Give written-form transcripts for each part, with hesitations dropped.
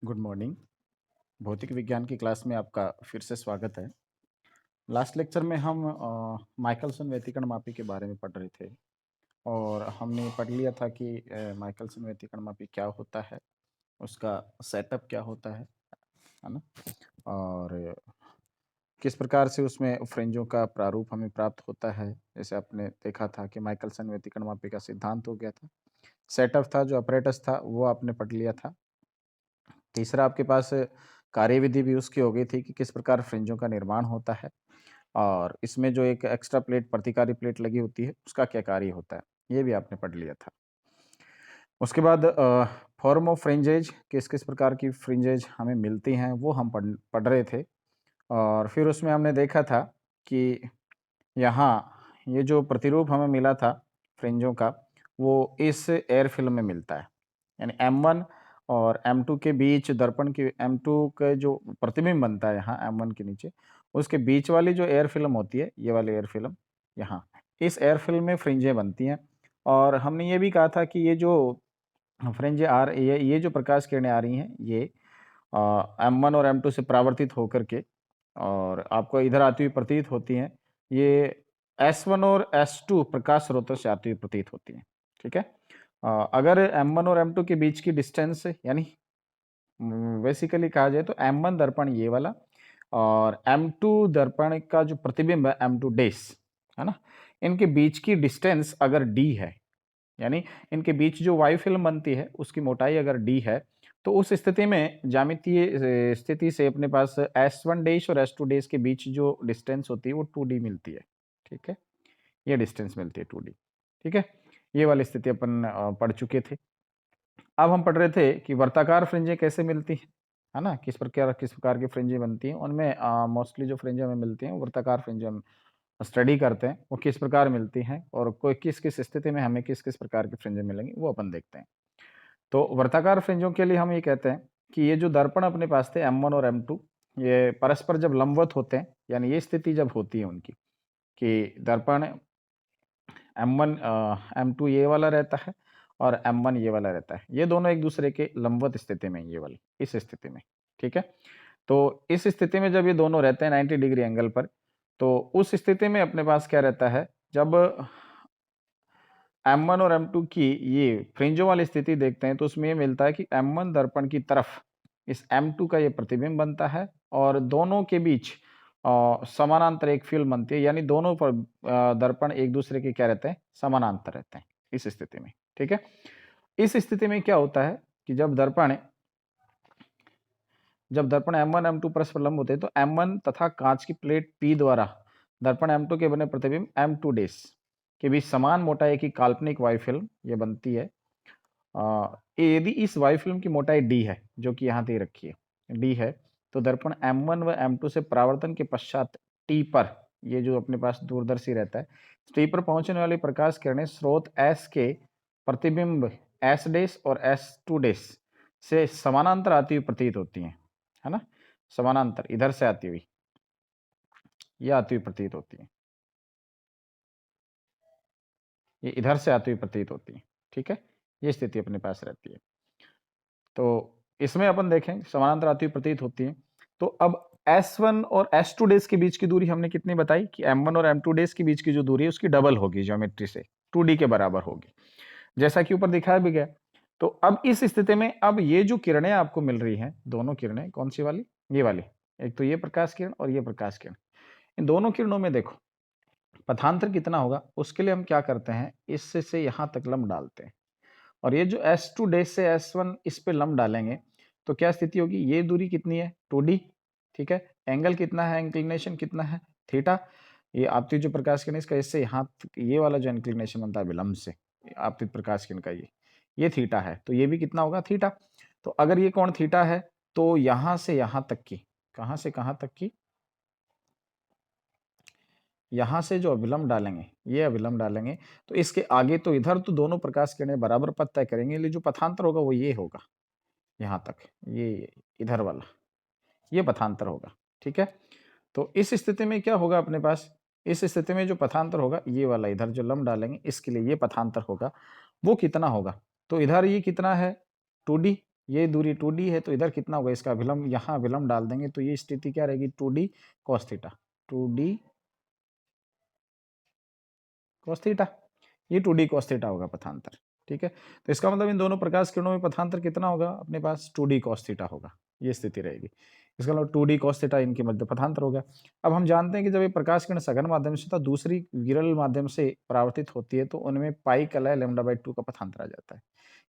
Good morning. भौतिक विज्ञान की क्लास में आपका फिर से स्वागत है। लास्ट लेक्चर में हम माइकलसन व्यतिकरण मापी के बारे में पढ़ रहे थे और हमने पढ़ लिया था कि माइकलसन व्यतिकरण मापी क्या होता है, उसका सेटअप क्या होता है ना? और किस प्रकार से उसमें फ्रिंजों का प्रारूप हमें प्राप्त होता है। जैसे आपने देखा था कि माइकलसन व्यतिकरण मापी का सिद्धांत हो गया था, सेटअप था, जो अपरेटस था वो आपने पढ़ लिया था। तीसरा आपके पास कार्यविधि भी उसकी हो गई थी कि किस प्रकार फ्रिंजों का निर्माण होता है और इसमें जो एक एक्स्ट्रा प्लेट प्रतिकारी प्लेट लगी होती है उसका क्या कार्य होता है, ये भी आपने पढ़ लिया था। उसके बाद फॉर्म ऑफ फ्रिंजेज, किस किस प्रकार की फ्रिंजेज हमें मिलती हैं वो हम पढ़ पढ़ रहे थे। और फिर उसमें हमने देखा था कि यहाँ ये जो प्रतिरूप हमें मिला था फ्रिंजों का, वो इस एयर फिल्म में मिलता है। यानी M1 और M2 के बीच दर्पण की M2 का जो प्रतिबिंब बनता है यहाँ M1 के नीचे, उसके बीच वाली जो एयर फिल्म होती है, ये वाली एयर फिल्म यहाँ, इस एयर फिल्म में फ्रिंजें बनती हैं। और हमने ये भी कहा था कि ये जो फ्रिंजें ये जो प्रकाश किरणें आ रही हैं, ये M1 और M2 से परावर्तित होकर के और आपको इधर आती हुई प्रतीत होती हैं। ये S1 और S2 प्रकाश स्रोतों से आती हुई प्रतीत होती हैं। ठीक है? अगर M1 और M2 के बीच की डिस्टेंस यानी बेसिकली कहा जाए तो M1 दर्पण ये वाला और M2 दर्पण का जो प्रतिबिंब है M2 डैश, है ना? इनके बीच की डिस्टेंस अगर d है, यानी इनके बीच जो वायु फिल्म बनती है उसकी मोटाई अगर d है, तो उस स्थिति में ज्यामितीय स्थिति से अपने पास S1 डैश और S2 डैश के बीच जो डिस्टेंस होती है वो 2d मिलती है। ठीक है? ये डिस्टेंस मिलती है 2d। ठीक है? ये वाली स्थिति अपन पढ़ चुके थे। अब हम पढ़ रहे थे कि वर्ताकार फ्रिंजें कैसे मिलती हैं, है ना? किस प्रकार की फ्रिंजें बनती हैं, उनमें मोस्टली जो फ्रिंजें हमें मिलती हैं, वर्ताकार फ्रिंजें हम स्टडी करते हैं, वो किस प्रकार मिलती हैं और कोई किस-किस स्थिति में हमें किस-किस प्रकार की फ्रिंजें मिलेंगी, वो अपन देखते हैं। तो वर्ताकार फ्रिंजों के लिए हम ये कहते हैं कि ये जो दर्पण अपने पास थे M1 और M2, ये परस्पर जब लंबवत होते हैं, यानी ये स्थिति जब होती है उनकी कि दर्पण M1 M2 ये वाला रहता है और M1 ये वाला रहता है। ये दोनों एक दूसरे के लंबवत स्थिति में, ये वाली, इस स्थिति में, ठीक है? तो इस स्थिति में जब ये दोनों रहते हैं 90 डिग्री एंगल पर, तो उस स्थिति में अपने पास क्या रहता है, जब M1 और M2 की ये फ्रिंजों वाली स्थिति देखते हैं, तो उसमें ये मिलता है कि M1 दर्पण की तरफ इस M2 का ये प्रतिबिंब बनता है और दोनों के बीच समानांतर एक फ़िल्म बनती है, यानी दोनों पर दर्पण एक दूसरे के क्या रहते हैं, समानांतर रहते हैं, इस स्थिति में, ठीक है? इस स्थिति में क्या होता है कि जब दर्पण M1 M2 परस्पर लंब होते हैं, तो M1 तथा कांच की प्लेट P द्वारा दर्पण M2 के बने प्रतिबिंब M2 डैश के बीच समान मोटाई की काल्पनिक वायु फिल्म ये बनती है। यदि इस वायु फिल्म की मोटाई d है, जो कि यहाँ दे रखी है, d है, तो दर्पण M1 व M2 से परावर्तन के पश्चात T पर, ये जो अपने पास दूरदर्शी रहता है, T पर पहुंचने वाली प्रकाश किरणें स्रोत S के प्रतिबिंब S डैश और S2 डैश से समानांतर आती हुई प्रतीत होती हैं, है ना? समानांतर इधर से आती हुई, ये आती हुई प्रतीत होती है, ये इधर से आती हुई प्रतीत होती है, ठीक है? ये स्थिति अपने पास रहती है। तो इसमें अपन देखें समानांतर आती हुई प्रतीत होती है। तो अब S1 और S2 डेज़ के बीच की दूरी हमने कितनी बताई कि M1 और M2 डेज़ के बीच की जो दूरी है उसकी डबल होगी ज्योमेट्री से, 2D के बराबर होगी। जैसा कि ऊपर दिखाया भी गया। तो अब इस स्थिति में अब ये जो किरणें आपको मिल रही हैं, दोनों किरणें कौन-सी वाली? ये वाली। एक तो ये प्रकाश किरण और ये प्रकाश किरण। इन दोनों किरणों में देखो पथांतर कितना होगा? उसके लिए हम क्या करते हैं, इससे से यहाँ तक लंब डालते हैं। और ये जो S2 डैश से S1 इस पे लंब डालेंगे, तो क्या स्थिति होगी? ये दूरी कितनी है? 2D, ठीक है? एंगल कितना है? इंक्लिनेशन कितना है? थीटा। ये आपतित जो प्रकाश किरण है इसका इससे यहाँ तक ये वाला जो इंक्लिनेशन बनता है विलंब से, आपतित प्रकाश किरण का ये थीटा है। तो ये भी कितना होगा? थीटा। तो अगर ये कोण थीटा है, तो यहाँ से यहाँ तक की, कहाँ से कहाँ तक की? यहाँ से जो अभिलंब डालेंगे, ये अभिलंब डालेंगे, तो इसके आगे तो इधर तो दोनों प्रकाश किरणें बराबर पथ तय करेंगे, लेकिन जो पथांतर होगा वो ये होगा, यहाँ तक, ये इधर वाला, ये पथांतर होगा, ठीक है? तो इस स्थिति में क्या होगा अपने पास? इस स्थिति में जो पथांतर होगा, ये वाला इधर जो लंब डालेंगे, इसके लिए ये पथांतर होगा, वो कितना होगा? तो इधर ये कितना है? 2D, ये दूरी 2d है, तो इधर कितना होगा इसका अभिलंब, यहाँ अभिलंब डाल देंगे तो ये स्थिति क्या रहेगी 2d cos theta, 2d cos theta, ये 2d cos थीटा होगा पथांतर। ठीक है, तो इसका मतलब इन दोनों प्रकाश किरणों में पथांतर कितना होगा अपने पास 2d cos थीटा होगा, ये स्थिति रहेगी। इसका मतलब 2d cos थीटा इनके मध्य पथांतर हो गया। अब हम जानते हैं कि जब ये प्रकाश किरण सघन माध्यम से तथा दूसरी विरल माध्यम से परावर्तित होती है तो उनमें पाई कलह λ/2 का पथांतर आ जाता है।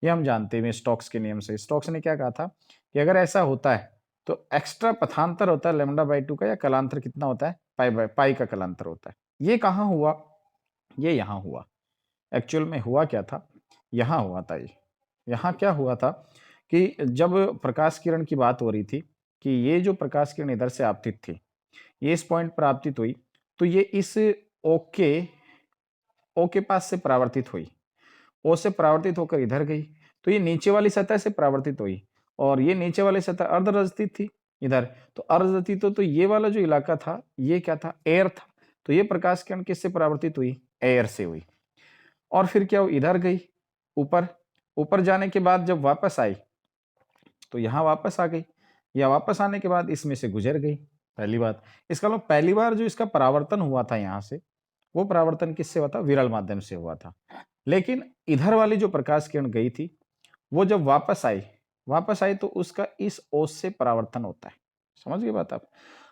ये हम जानते हैं स्टोक्स के नियम से। स्टोक्स ने क्या कहा था कि अगर ऐसा होता है तो एक्स्ट्रा पथांतर होता है λ/2 का, या कलांतर कितना होता है पाई का कलांतर होता है। ये कहाँ हुआ, ये यहाँ हुआ। एक्चुअल में हुआ क्या था, यहाँ हुआ था ये। यहाँ क्या हुआ था कि जब प्रकाश किरण की बात हो रही थी कि ये जो प्रकाश किरण इधर से आपतित थी, ये इस पॉइंट पर आपतित हुई, तो ये इस ओ के पास से परावर्तित हुई, ओ से परावर्तित होकर इधर गई, तो ये नीचे वाली सतह से परावर्तित हुई, और ये नीचे वाली सतह अर्धरजित थी इधर, तो अर्धरजित तो ये वाला जो इलाका था ये क्या था, एयर था, तो ये प्रकाश किरण किससे परावर्तित हुई, एयर से हुई। और फिर क्या हुई, इधर गई ऊपर, ऊपर जाने के बाद जब वापस आई तो यहाँ वापस आ गई, या वापस आने के बाद इसमें से गुजर गई। पहली बात, इसका मतलब पहली बार जो इसका परावर्तन हुआ था यहाँ से, वो परावर्तन किससे हुआ था, विरल माध्यम से हुआ था। लेकिन इधर वाली जो प्रकाश किरण गई थी वो जब वापस आई तो उसका इस ओस से परावर्तन होता है। समझ गए बात आप।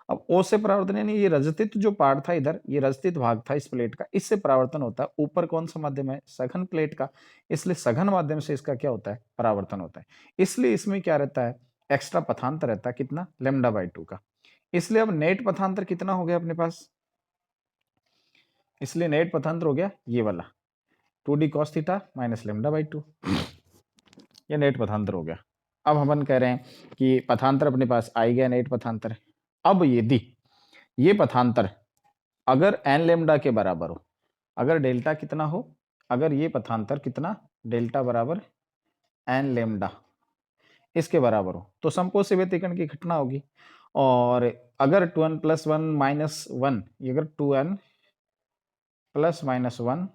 अब ओस से परावर्तन यानी ये रजतित जो पार्ट था इधर, ये रजतित भाग था इस प्लेट का, इससे परावर्तन होता है। ऊपर कौन सा माध्यम है, सघन प्लेट का, इसलिए सघन माध्यम से इसका क्या होता है, परावर्तन होता है। इसलिए इसमें क्या रहता है, एक्स्ट्रा पथांतर रहता है कितना, λ/2 का। इसलिए अब नेट पथांतर कितना हो गया अपने पास, इसलिए नेट पथांतर हो गया ये वाला 2d cos थीटा माइनस λ/2, ये नेट पथांतर हो गया। अब हम कह रहे हैं कि पथांतर अपने पास आ ही गया, नेट पथांतर। अब यदि ये पथांतर अगर एन लेमडा के बराबर हो, अगर डेल्टा कितना हो, अगर ये पथांतर कितना, डेल्टा बराबर एन लेमडा इसके बराबर हो, तो समकोणीय व्यतिकरण की घटना होगी। और अगर 2n + 1 - 1, अगर 2n + -1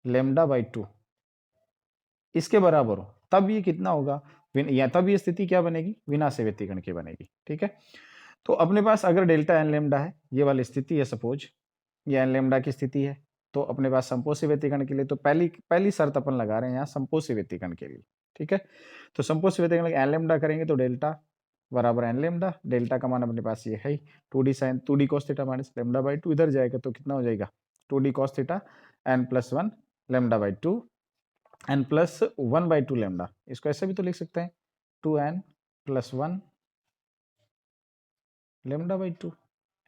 λ/2 इसके बराबर हो, तब ये कितना होगा, या तब ये स्थिति क्या बनेगी, विनाशी व्यतिकरण की बनेगी। ठीक है, तो अपने पास अगर डेल्टा एन लेमडा है, ये वाली स्थिति है, सपोज ये एन लेमडा की स्थिति है, तो अपने पास समकोणीय व्यतिकरण के लिए तो पहली शर्त अपन लगा रहे हैं यहाँ समकोणीय व्यतिकरण के लिए। ठीक है, तो समकोणीय व्यतिकरण एन लेमडा करेंगे तो डेल्टा बराबर एन लेमडा, डेल्टा का मान अपने पास ये है 2d cos थीटा माइनस λ/2, इधर जाएगा तो कितना हो जाएगा 2d cos theta n + 1 λ/2 n + 1/2 lambda. इसको ऐसे भी तो लिख सकते हैं 2n + 1 λ/2,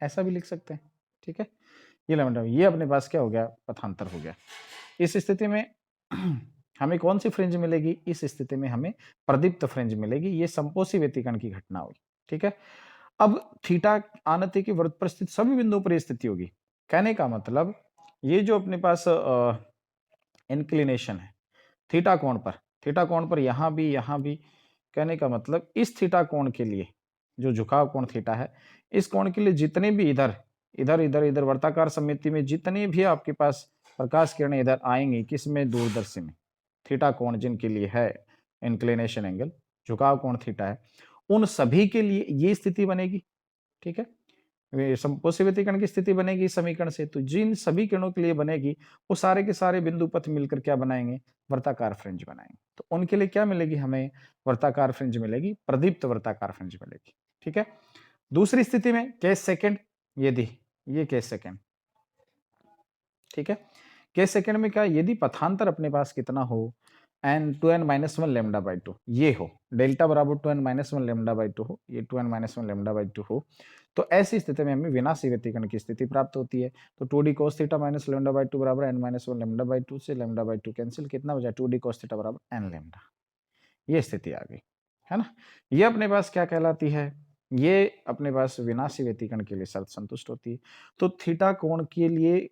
ऐसा भी लिख सकते हैं। ठीक है, ये लैम्डा, ये अपने पास क्या हो गया, पथांतर हो गया। इस स्थिति में हमें कौन सी फ्रिंज मिलेगी, इस स्थिति में हमें प्रदीप्त फ्रिंज मिलेगी, ये समकोणीय व्यतिकरण की घटना होगी। ठीक है, अब थीटा आनति की वृत्त पर स्थित सभी बिंदुओं पर ये स्थिति होगी। कहने का मतलब ये जो अपने पास इंक्लिनेशन है थीटा कोण पर यहाँ भी, कहने का मतलब इस थीटा कोण के लिए जो झुकाव कोण थीटा है, इस कोण के लिए जितने भी इधर वर्ताकार सममिति में जितने भी आपके पास प्रकाश किरणें इधर आएंगी, किस में, दूरदर्शी में, थीटा कोण जिनके लिए है इंक्लिनेशन एंगल, झुकाव कोण थीटा है, उन सभी के लिए ये स्थिति बनेगी। ठीक है, समकोणीय व्यतिकरण की स्थिति बनेगी इस समीकरण से, तो जिन सभी किरणों के लिए बनेगी वो सारे के सारे बिंदु पथ मिलकर क्या बनाएंगे, वर्ताकार फ्रिंज बनाएंगे। तो उनके लिए क्या मिलेगी, हमें वर्ताकार फ्रिंज मिलेगी, प्रदीप्त वर्ताकार फ्रिंज मिलेगी। ठीक है, दूसरी स्थिति में केस सेकंड, यदि ये केस सेकंड, ठीक है, केस सेकंड में क्या, यदि पथांतर अपने पास कितना हो, एन 2n - 1 λ/2 ये हो, डेल्टा बराबर 2n - 1 λ/2 हो, ये 2n - 1 λ/2 हो, तो ऐसी स्थिति में हमें विनाशी व्यतिकरण की स्थिति प्राप्त होती है। तो 2d cos थीटा माइनस λ/2 बराबर n - 1 λ/2 से λ/2 कैंसिल, कितना हो जाए 2d cos थीटा बराबर n लैम्डा, ये स्थिति आ गई है ना। ये अपने पास क्या कहलाती है, ये अपने पास विनाशी व्यतिकरण के लिए शर्त संतुष्ट होती है। तो थीटा कोण के लिए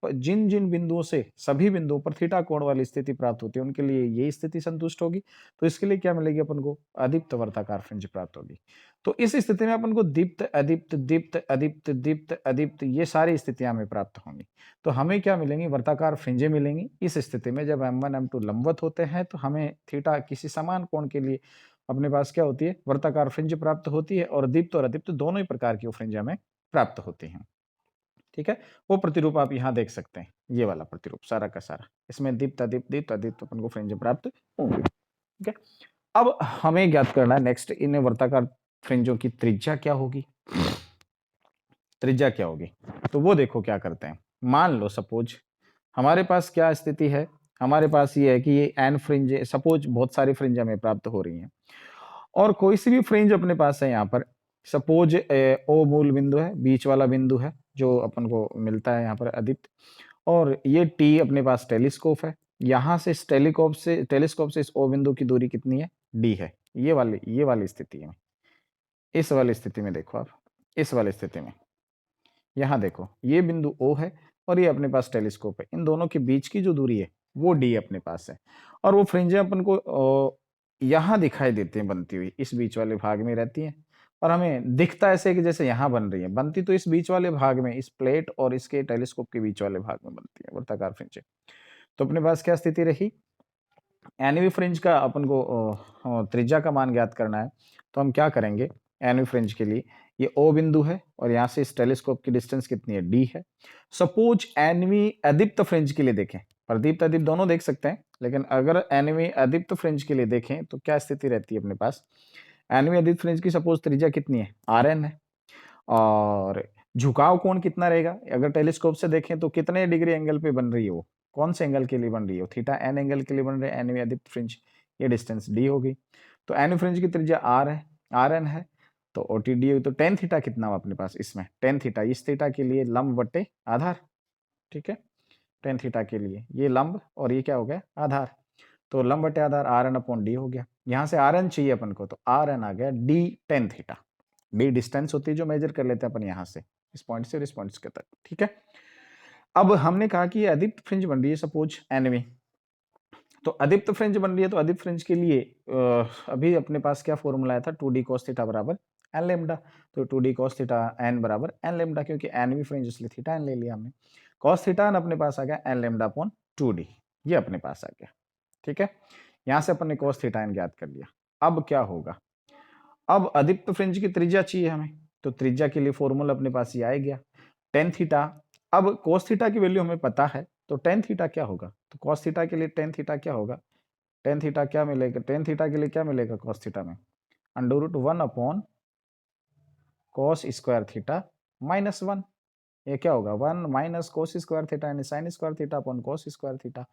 जिन जिन बिंदुओं से सभी बिंदुओं पर थीटा कोण वाली स्थिति प्राप्त होती है उनके लिए ये स्थिति संतुष्ट होगी। तो इसके लिए क्या मिलेगी अपन को? अदीप्त वर्ताकार फ्रिंज प्राप्त होगी। तो इस स्थिति में अपन को दीप्त अदीप्त दीप्त अदीप्त दीप्त अदीप्त ये सारी स्थितियां हमें प्राप्त होंगी। तो हमें क्या मिलेंगी? वर्ताकार फ्रिंजें मिलेंगी। इस स्थिति में जब m1 m2 लंबवत होते हैं तो हमें थीटा किसी समान कोण के लिए अपने पास क्या होती है? वर्ताकार फ्रिंज प्राप्त होती है और दीप्त और अदीप्त दोनों ही प्रकार की वो फ्रिंज हमें प्राप्त होती हैं। ठीक है? वो प्रतिरूप आप यहाँ देख सकते हैं, ये वाला प्रतिरूप सारा का सारा। इसमें दीप्त अदीप्त अपन को फ्रिंज प्राप्त होंगी। ठीक है? अब हमें ज्ञात करना है नेक्स्ट इन वर्ताकार फ्रिंजों की त्रिज्या क्या होगी? त्रिज्या क्या होगी? तो वो देखो क्या करते हैं। मान लो सपोज हमारे पास क्या स्थिति है? हमारे पास ये है कि ये एन फ्रिंज सपोज बहुत सारी फ्रिंज हमें प्राप्त हो रही हैं और कोई सी भी फ्रिंज अपने पास है यहाँ पर। सपोज ओ मूल बिंदु है, बीच वाला बिंदु है जो अपन को मिलता है यहाँ पर अदीप्त, और ये टी अपने पास टेलीस्कोप है। यहाँ से इस टेलीस्कोप से इस ओ बिंदु की दूरी कितनी है? डी है। ये वाली स्थिति में, इस वाली स्थिति में देखो आप, इस वाली स्थिति में यहाँ देखो ये बिंदु ओ है और ये अपने पास टेलीस्कोप है। इन दोनों के बीच की जो दूरी है वो डी अपने पास है और वो फ्रिंजें अपन को यहाँ दिखाई देती हैं बनती हुई, इस बीच वाले भाग में रहती हैं और हमें दिखता ऐसे कि जैसे यहाँ बन रही है। बनती तो इस बीच वाले भाग में, इस प्लेट और इसके टेलीस्कोप के बीच वाले भाग में बनती है वर्ताकार फ्रिंजें। तो अपने पास क्या स्थिति रही? एनवी फ्रिंज का अपन को त्रिज्या का मान ज्ञात करना है। तो हम क्या करेंगे? एनवी फ्रिंज के लिए ये ओ बिंदु है और यहाँ से इस टेलीस्कोप की डिस्टेंस कितनी है? डी है। सपोज एनवी अदीप्त फ्रिंज के लिए देखें, प्रदीप्त अदीप्त दोनों देख सकते हैं, लेकिन अगर एनवी अदीप्त फ्रिंज के लिए देखें तो क्या स्थिति रहती है अपने पास? एनवी अदीप्त फ्रिंज की सपोज त्रिज्या कितनी है? आर एन है। और झुकाव कोण कितना रहेगा? अगर टेलीस्कोप से देखें तो कितने डिग्री एंगल पे बन रही है वो? कौन से एंगल के लिए बन रही है? थीटा एन एंगल के लिए बन रही है एनवी अदीप्त फ्रिंज। ये डिस्टेंस डी होगी। तो एन फ्रिंज की त्रिज्या आर है, आर एन है। तो ओटीडी हुई तो टेन थीटा कितना हुआ अपने पास? इसमें टेन थीटा, इस थीटा के लिए लंब बट्टे आधार। ठीक है? टेन थीटा के लिए ये लंब और ये क्या हो गया? आधार। तो लंब बटे आधार आर एन अपॉन डी हो गया। यहाँ से आर एन चाहिए अपन को, तो आर एन आ गया D ten theta. D distance होती है जो मेजर कर लेते हैं अपन यहाँ से, इस पॉइंट से और इस पॉइंट के तक। ठीक है? अब हमने कहा कि ये अदीप्त फ्रिंज बन रही है सपोज एनवी। तो अदीप्त फ्रिंज बन रही है तो अदीप्त फ्रिंज के लिए अभी अपने पास क्या फॉर्मूला आया था? 2d cos थीटा बराबर एन लेमडा। तो 2d cos थीटा एन बराबर एन लेमडा, क्योंकि एनवी फ्रिंज इसलिए थीटा एन ले लिया हमने। cos थीटा एन अपने पास आ गया एन लेमडा अपॉन 2d, ये अपने पास आ गया। ठीक है? यहां से अपन ने cos थीटा एन ज्ञात कर लिया। अब क्या होगा? अब अदीप्त फ्रिंज की त्रिज्या चाहिए हमें, तो त्रिज्या के लिए फॉर्मूला अपने पास ये आ गया टेन थीटा। अब cos थीटा की वैल्यू हमें पता है, तो टेन थीटा क्या होगा? तो cos थीटा के लिए टेन थीटा क्या होगा? टेन थीटा क्या मिलेगा? टेन थीटा के लिए क्या मिलेगा cos थीटा में? Under root one upon cos square theta minus one. ये क्या होगा? One minus cos square theta यानी sine square theta upon cos square theta.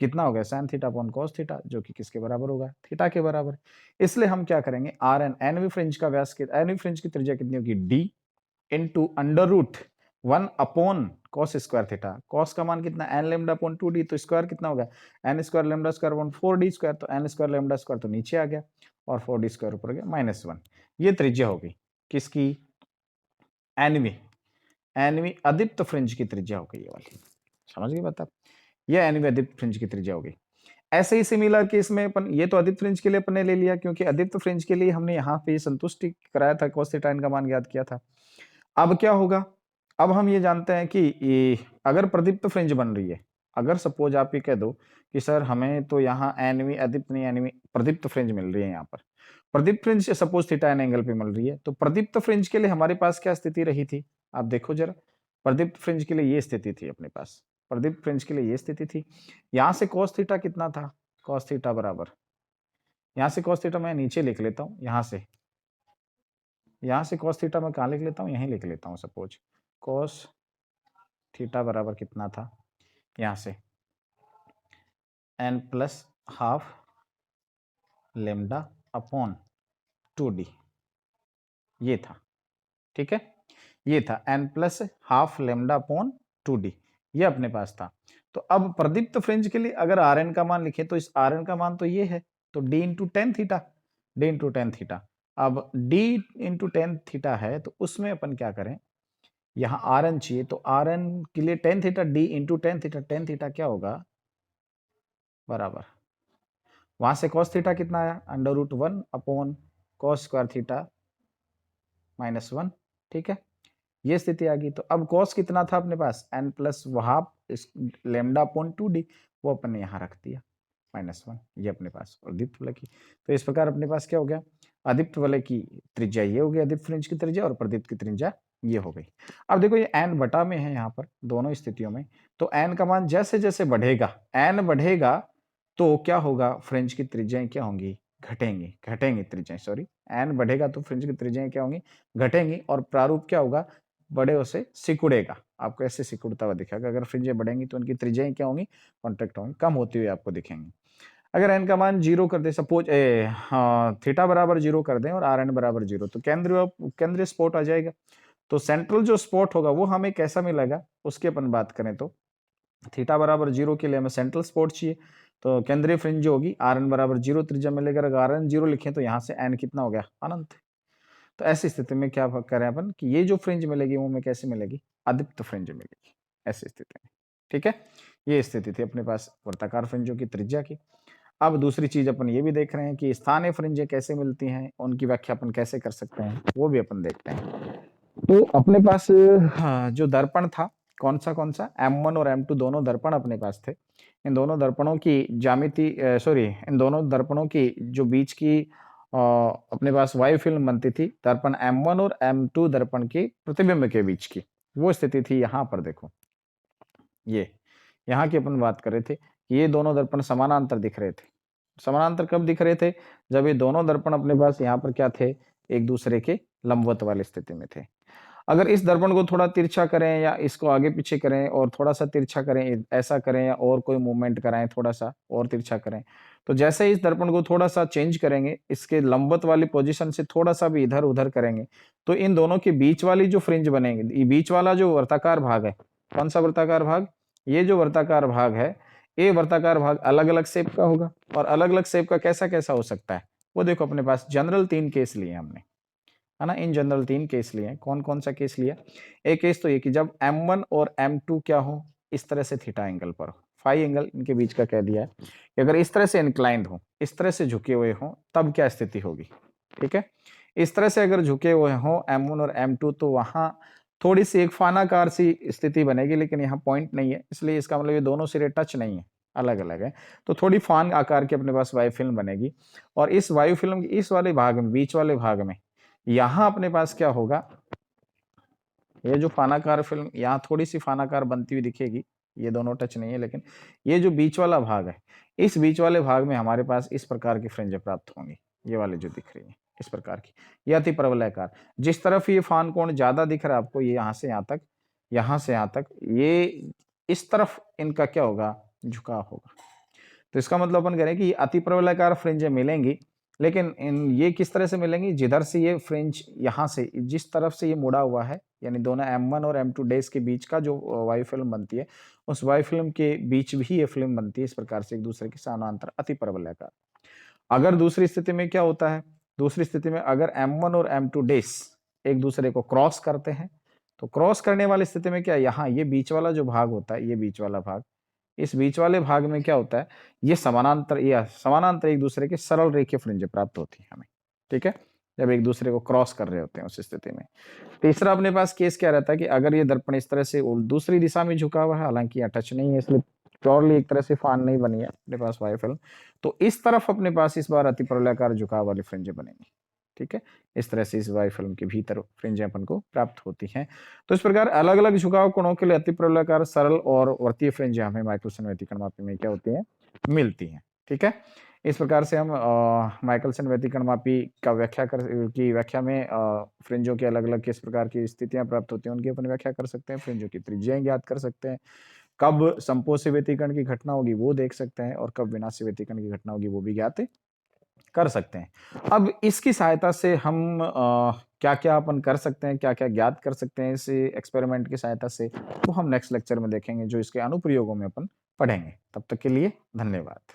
कितना हो गया? Sine theta upon cos theta, जो कि किसके बराबर होगा? थीटा के बराबर। इसलिए हम क्या करेंगे? आर एन एनवी फ्रिंज का व्यास, एनवी फ्रिंज की त्रिज्या कितनी होगी? D into under root one upon cos square theta. cos का मान कितना? एन लेमडा अपॉन 2d, तो स्क्वायर कितना होगा? N square lambda square upon 4d square, तो एन स्क्वायर लेमडा स्क्वायर तो नीचे आ गया और 4d स्क्वायर ऊपर गया माइनस वन। ये त्रिज्या होगी किसकी? एनवी, एनवी अदीप्त फ्रिंज की त्रिज्या हो गई ये वाली। समझ गए बात आप? ये एनवी अदीप्त फ्रिंज की त्रिज्या हो गई। ऐसे ही सिमिलर केस में अपन, ये तो अदीप्त फ्रिंज के लिए अपन ने ले लिया क्योंकि अदीप्त फ्रिंज के लिए हमने यहाँ पे संतुष्टि कराया था, cos थीटा का मान ज्ञात किया था। अब क्या होगा? अब हम ये जानते हैं कि ये अगर प्रदीप्त फ्रिंज बन रही है, अगर सपोज आप ये कह दो कि सर हमें तो यहाँ एनवी अदीप्त नहीं एनवी प्रदीप्त फ्रिंज मिल रही है, यहाँ पर प्रदीप्त fringe suppose theta an angle पे मिल रही है, तो प्रदीप्त फ्रिंज के लिए हमारे पास क्या स्थिति रही थी? आप देखो जरा, प्रदीप्त फ्रिंज के लिए ये स्थिति थी अपने पास, प्रदीप्त फ्रिंज के लिए ये स्थिति थी। यहाँ से cos थीटा कितना था? cos थीटा बराबर, यहाँ से cos थीटा मैं नीचे लिख लेता हूँ, यहाँ से cos थीटा मैं कहाँ लिख लेता हूँ? यहीं लिख लेता हूँ। सपोज cos थीटा बराबर कितना था? यहाँ से n plus half lambda upon 2d, ये था। ठीक है? ये था n plus half lambda upon 2d, ये अपने पास था। तो अब प्रदीप्त फ्रिंज के लिए अगर आर एन का मान लिखे तो इस आर एन का मान तो ये है, तो d into tan theta, d into tan theta. अब d इंटू टेन थीटा है तो उसमें अपन क्या करें, यहाँ आर एन चाहिए तो आर एन के लिए tan theta D into tan theta क्या होगा बराबर, वहां से cos थीटा कितना आया under root one upon cos square theta minus one. ठीक है, ये स्थिति आ गई। तो अब cos कितना था अपने पास n plus half lambda upon two D, वो अपन ने यहाँ रख दिया माइनस वन, ये अपने पास और दीप्त वलय की। तो इस प्रकार अपने पास क्या हो गया, अदीप्त वलय की त्रिज्या ये हो गई अदीप्त फ्रिंज की त्रिज्या और प्रदीप्त की त्रिज्या ये हो गई। अब देखो ये n बटा में है यहाँ पर दोनों स्थितियों में, तो n का मान जैसे जैसे बढ़ेगा, n बढ़ेगा तो क्या होगा, फ्रिंज की त्रिज्याएं क्या होंगी, घटेंगी, घटेंगी त्रिज्याएं, सॉरी n बढ़ेगा तो फ्रिंज की त्रिज्याएं क्या होंगी, घटेंगी, और प्रारूप क्या होगा, बड़े से सिकुड़ेगा, आपको ऐसे सिकुड़ता हुआ दिखेगा। अगर फ्रिंजें बढ़ेंगी तो उनकी त्रिज्याएं क्या होंगी, कॉन्ट्रैक्ट होंगी, कम होती हुई आपको दिखेंगी। अगर n का मान जीरो कर दे, सपोज थीटा बराबर जीरो कर दें और आर एन बराबर जीरो, तो केंद्रीय स्पॉट आ जाएगा। तो सेंट्रल जो स्पॉट होगा वो हमें कैसा मिलेगा, उसकी अपन बात करें तो थीटा बराबर जीरो के लिए हमें सेंट्रल स्पॉट चाहिए, तो केंद्रीय फ्रिंज जो होगी आर एन बराबर जीरो त्रिज्या मिलेगा। अगर आर एन जीरो लिखें तो यहाँ से एन कितना हो गया, अनंत। तो ऐसी स्थिति में क्या करें अपन कि ये जो फ्रिंज मिलेगी वो हमें कैसे मिलेगी, अदीप्त फ्रिंज मिलेगी ऐसी स्थिति में। ठीक है, ये स्थिति थी अपने पास वर्ताकार फ्रिंजों की त्रिज्या की। अब दूसरी चीज अपन ये भी देख रहे हैं कि स्थानीय फ्रिंजें कैसे मिलती हैं, उनकी व्याख्या अपन कैसे कर सकते हैं, वो भी अपन देखते हैं। तो अपने पास जो दर्पण था कौन सा M1 और M2 दोनों दर्पण अपने पास थे। इन दोनों दर्पणों की ज्यामिति सॉरी इन दोनों दर्पणों की जो बीच की अपने पास वायु फिल्म बनती थी दर्पण M1 और M2 दर्पण के प्रतिबिंब के बीच की, वो स्थिति थी यहाँ पर देखो, ये यहाँ की अपन बात कर रहे थे कि ये दोनों दर्पण समानांतर दिख रहे थे। समानांतर कब दिख रहे थे, जब ये दोनों दर्पण अपने पास यहाँ पर क्या थे, एक दूसरे के लंबवत वाली स्थिति में थे। अगर इस दर्पण को थोड़ा तिरछा करें या इसको आगे पीछे करें और थोड़ा सा तिरछा करें, ऐसा करें या और कोई मूवमेंट कराएं, थोड़ा सा और तिरछा करें, तो जैसे ही इस दर्पण को थोड़ा सा चेंज करेंगे, इसके लंबवत वाली पोजीशन से थोड़ा सा भी इधर उधर करेंगे, तो इन दोनों के बीच वाली जो फ्रिंज बनेंगे, ये बीच वाला जो वर्ताकार भाग है, कौन सा वर्ताकार भाग, ये जो वर्ताकार भाग है, ये वर्ताकार भाग अलग अलग शेप का होगा। और अलग अलग शेप का कैसा कैसा हो सकता है, वो देखो अपने पास जनरल तीन केस लिए हमने, है ना, इन जनरल तीन केस लिए। कौन कौन सा केस लिया, एक केस तो ये कि जब M1 और M2 क्या हो, इस तरह से थीटा एंगल पर हो, फाई एंगल इनके बीच का कह दिया है कि अगर इस तरह से इंक्लाइंड हो, इस तरह से झुके हुए हो, तब क्या स्थिति होगी। ठीक है, इस तरह से अगर झुके हुए हो M1 और M2 तो वहां थोड़ी सी एक फानाकार सी स्थिति बनेगी, लेकिन यहाँ पॉइंट नहीं है, इसलिए इसका मतलब ये दोनों सिरे टच नहीं है, अलग अलग है। तो थोड़ी फान आकार की अपने पास वायु फिल्म बनेगी, और इस वायु फिल्म के इस वाले भाग में, बीच वाले भाग में, यहां अपने पास क्या होगा, ये जो फानाकार फिल्म यहाँ थोड़ी सी फानाकार बनती हुई दिखेगी, ये दोनों टच नहीं है, लेकिन ये जो बीच वाला भाग है, इस बीच वाले भाग में हमारे पास इस प्रकार की फ्रिंजें प्राप्त होंगी, ये वाले जो दिख रही है इस प्रकार की, ये अति प्रवलयाकार। जिस तरफ ये फान कोण ज्यादा दिख रहा है आपको, ये यहाँ से यहाँ तक, यहाँ से यहाँ तक, ये इस तरफ इनका क्या होगा, झुकाव होगा। तो इसका मतलब अपन कह रहे हैं कि अति प्रवलयाकार फ्रिंजें मिलेंगी, लेकिन इन ये किस तरह से मिलेंगी, जिधर से ये फ्रिंज यहाँ से जिस तरफ से ये मुड़ा हुआ है, यानी दोनों M1 और M2 डेज के बीच का जो वायु फिल्म बनती है, उस वायु फिल्म के बीच भी ये फिल्म बनती है, इस प्रकार से एक दूसरे के समानांतर अति प्रवलयाकार। अगर दूसरी स्थिति में क्या होता है, दूसरी स्थिति में अगर M1 और M2 डेज एक दूसरे को क्रॉस करते हैं, तो क्रॉस करने वाली स्थिति में क्या, यहाँ ये बीच वाला जो भाग होता है, ये बीच वाला भाग, इस बीच वाले भाग में क्या होता है, ये समानांतर एक दूसरे के सरल रेखीय फ्रिंजें प्राप्त होती है हमें। ठीक है, जब एक दूसरे को क्रॉस कर रहे होते हैं उस स्थिति में। तीसरा अपने पास केस क्या रहता है कि अगर ये दर्पण इस तरह से दूसरी दिशा में झुका हुआ है, हालांकि यहाँ टच नहीं है, इसलिए प्योरली एक तरह से फान नहीं बनी है अपने पास वायु फिल्म, तो इस तरफ अपने पास इस बार अति प्रवलयाकार झुकाव वाली फ्रिंजें बनेंगी। ठीक है, इस तरह से इस वायु फिल्म के भीतर फ्रिंजें अपन को प्राप्त होती हैं। तो इस प्रकार अलग अलग झुकाव कोणों के लिए अति प्रवलयाकार, सरल और वर्तीय फ्रिंजें हमें माइकलसन व्यतिकरण मापी में क्या होती हैं, मिलती हैं। ठीक है, इस प्रकार से हम माइकलसन व्यतिकरण मापी का व्याख्या में फ्रिंजों के अलग अलग किस प्रकार की स्थितियां प्राप्त होती हैं उनकी अपन व्याख्या कर सकते हैं, फ्रिंजों की त्रिज्याएं ज्ञात कर सकते हैं, कब संपोषी व्यतिकरण की घटना होगी वो देख सकते हैं, और कब विनाशी व्यतिकरण की घटना होगी वो भी ज्ञात कर सकते हैं। अब इसकी सहायता से हम क्या क्या अपन कर सकते हैं, क्या क्या ज्ञात कर सकते हैं इस एक्सपेरिमेंट की सहायता से, वो हम नेक्स्ट लेक्चर में देखेंगे, जो इसके अनुप्रयोगों में अपन पढ़ेंगे। तब तक के लिए धन्यवाद।